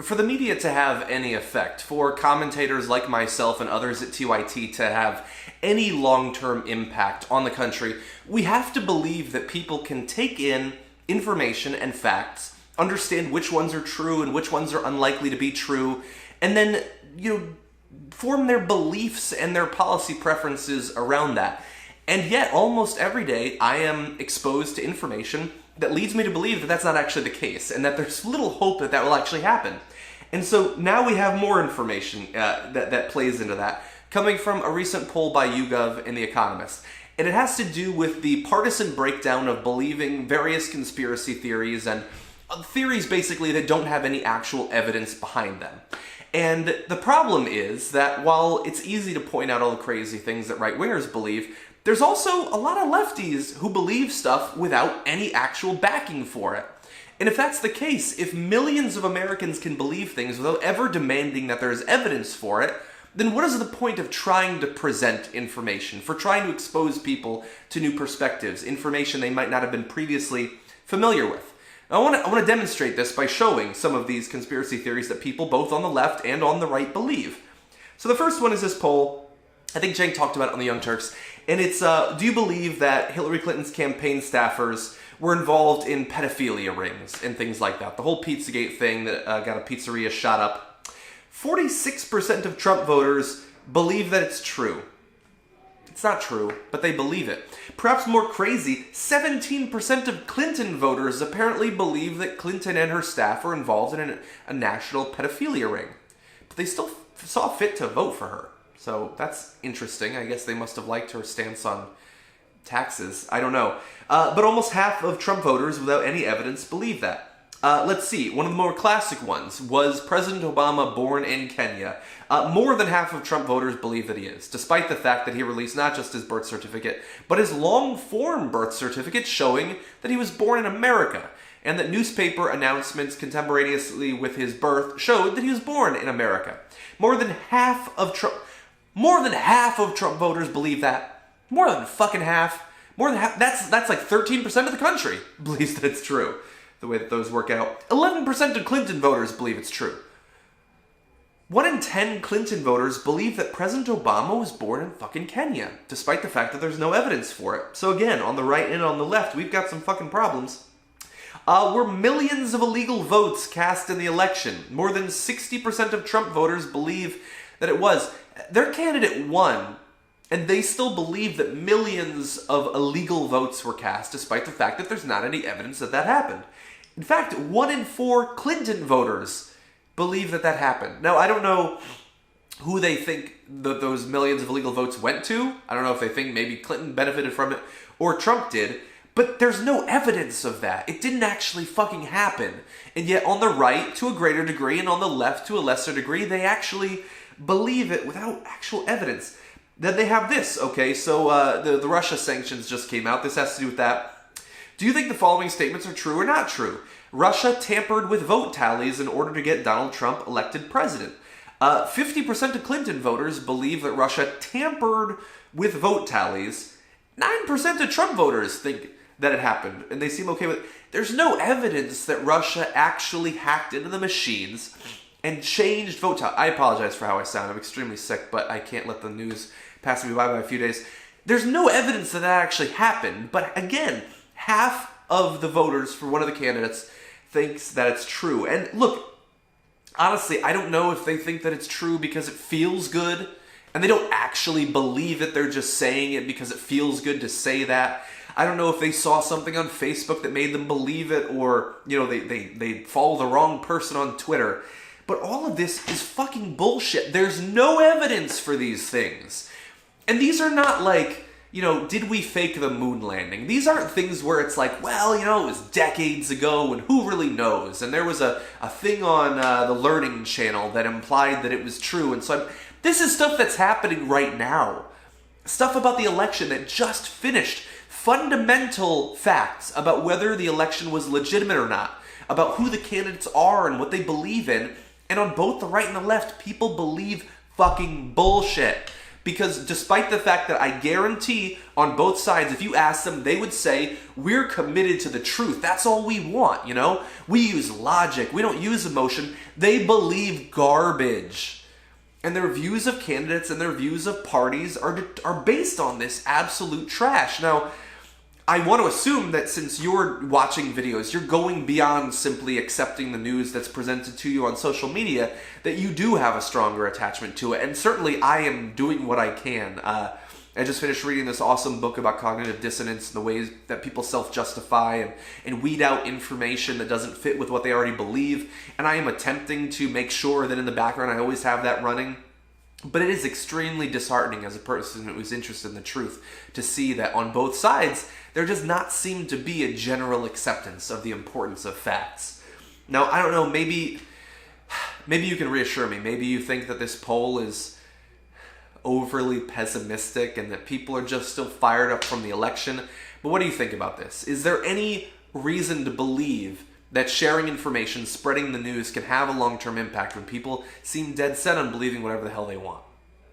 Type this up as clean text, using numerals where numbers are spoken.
For the media to have any effect, for commentators like myself and others at TYT to have any long-term impact on the country, we have to believe that people can take in information and facts, understand which ones are true and which ones are unlikely to be true, and then, form their beliefs and their policy preferences around that. And yet, almost every day, I am exposed to information that leads me to believe that that's not actually the case, and that there's little hope that that will actually happen. And so now we have more information that plays into that, coming from a recent poll by YouGov and The Economist. And it has to do with the partisan breakdown of believing various conspiracy theories and theories basically that don't have any actual evidence behind them. And the problem is that while it's easy to point out all the crazy things that right-wingers believe, there's also a lot of lefties who believe stuff without any actual backing for it. And if that's the case, if millions of Americans can believe things without ever demanding that there's evidence for it, then what is the point of trying to present information, for trying to expose people to new perspectives, information they might not have been previously familiar with? Now, I want to demonstrate this by showing some of these conspiracy theories that people both on the left and on the right believe. So the first one is this poll. I think Cenk talked about it on the Young Turks, and it's, do you believe that Hillary Clinton's campaign staffers were involved in pedophilia rings and things like that? The whole Pizzagate thing that got a pizzeria shot up. 46% of Trump voters believe that it's true. It's not true, but they believe it. Perhaps more crazy, 17% of Clinton voters apparently believe that Clinton and her staff were involved in a national pedophilia ring. But they still saw fit to vote for her. So that's interesting. I guess they must have liked her stance on taxes. I don't know. But almost half of Trump voters, without any evidence, believe that. Let's see. One of the more classic ones was President Obama born in Kenya. More than half of Trump voters believe that he is, despite the fact that he released not just his birth certificate, but his long-form birth certificate showing that he was born in America, and that newspaper announcements contemporaneously with his birth showed that he was born in America. More than half of Trump voters believe that. More than fucking half. More than half. That's like 13% of the country believes that it's true. The way that those work out. 11% of Clinton voters believe it's true. 1 in 10 Clinton voters believe that President Obama was born in fucking Kenya, despite the fact that there's no evidence for it. So again, on the right and on the left, we've got some fucking problems. Were millions of illegal votes cast in the election? More than 60% of Trump voters believe that it was. Their candidate won, and they still believe that millions of illegal votes were cast, despite the fact that there's not any evidence that that happened. In fact, 1 in 4 Clinton voters believe that that happened. Now, I don't know who they think those millions of illegal votes went to. I don't know if they think maybe Clinton benefited from it or Trump did, but there's no evidence of that. It didn't actually fucking happen. And yet on the right, to a greater degree, and on the left, to a lesser degree, they actually believe it without actual evidence. Then they have this, okay, so the Russia sanctions just came out. This has to do with that. Do you think the following statements are true or not true? Russia tampered with vote tallies in order to get Donald Trump elected president. 50% of Clinton voters believe that Russia tampered with vote tallies. 9% of Trump voters think that it happened, and they seem okay with it. There's no evidence that Russia actually hacked into the machines and changed vote tallies. I apologize for how I sound. I'm extremely sick, but I can't let the news pass me by a few days. There's no evidence that that actually happened, but again, half of the voters for one of the candidates thinks that it's true. And look, honestly, I don't know if they think that it's true because it feels good, and they don't actually believe it. They're just saying it because it feels good to say that. I don't know if they saw something on Facebook that made them believe it, or, they follow the wrong person on Twitter. But all of this is fucking bullshit. There's no evidence for these things. And these are not like, did we fake the moon landing? These aren't things where it's like, well, it was decades ago and who really knows? And there was a thing on the Learning Channel that implied that it was true. And so this is stuff that's happening right now. Stuff about the election that just finished. Fundamental facts about whether the election was legitimate or not. About who the candidates are and what they believe in. And on both the right and the left, people believe fucking bullshit. Because despite the fact that I guarantee on both sides, if you ask them, they would say, we're committed to the truth. That's all we want, you know? We use logic. We don't use emotion. They believe garbage. And their views of candidates and their views of parties are based on this absolute trash. Now, I want to assume that since you're watching videos, you're going beyond simply accepting the news that's presented to you on social media, that you do have a stronger attachment to it. And certainly I am doing what I can. I just finished reading this awesome book about cognitive dissonance and the ways that people self-justify and weed out information that doesn't fit with what they already believe. And I am attempting to make sure that in the background I always have that running. But it is extremely disheartening as a person who's interested in the truth to see that on both sides, there does not seem to be a general acceptance of the importance of facts. Now, I don't know, maybe you can reassure me. Maybe you think that this poll is overly pessimistic and that people are just still fired up from the election. But what do you think about this? Is there any reason to believe that sharing information, spreading the news can have a long-term impact when people seem dead set on believing whatever the hell they want?